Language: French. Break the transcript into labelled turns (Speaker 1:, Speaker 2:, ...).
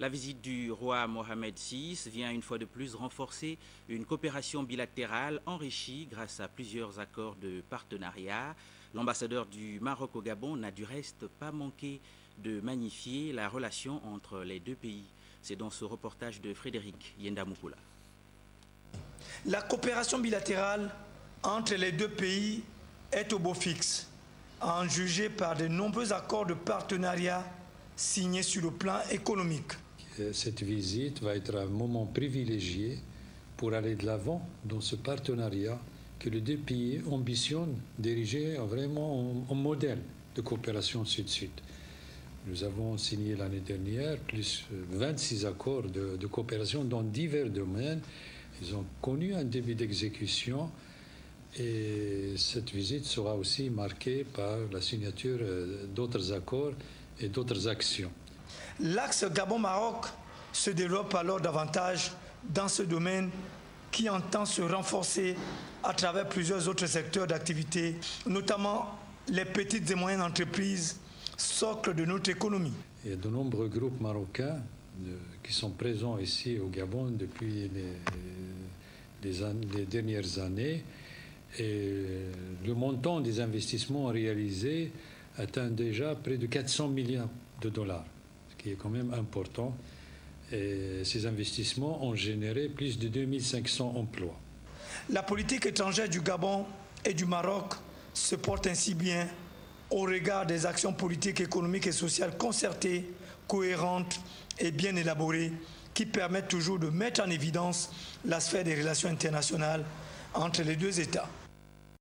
Speaker 1: La visite du roi Mohamed VI vient une fois de plus renforcer une coopération bilatérale enrichie grâce à plusieurs accords de partenariat. L'ambassadeur du Maroc au Gabon n'a du reste pas manqué de magnifier la relation entre les deux pays. C'est dans ce reportage de Frédéric Yendamoukoula.
Speaker 2: La coopération bilatérale entre les deux pays est au beau fixe, à en juger par de nombreux accords de partenariat signés sur le plan économique.
Speaker 3: Cette visite va être un moment privilégié pour aller de l'avant dans ce partenariat que les deux pays ambitionnent d'ériger vraiment en modèle de coopération sud-sud. Nous avons signé l'année dernière plus 26 accords de coopération dans divers domaines. Ils ont connu un début d'exécution et cette visite sera aussi marquée par la signature d'autres accords et d'autres actions.
Speaker 2: L'axe Gabon-Maroc se développe alors davantage dans ce domaine qui entend se renforcer à travers plusieurs autres secteurs d'activité, notamment les petites et moyennes entreprises, socle de notre économie.
Speaker 3: Il y a de nombreux groupes marocains qui sont présents ici au Gabon depuis les dernières années et le montant des investissements réalisés atteint déjà près de 400 millions de dollars, ce qui est quand même important. Et ces investissements ont généré plus de 2500 emplois.
Speaker 2: La politique étrangère du Gabon et du Maroc se porte ainsi bien au regard des actions politiques, économiques et sociales concertées, cohérentes et bien élaborées qui permettent toujours de mettre en évidence la sphère des relations internationales entre les deux États.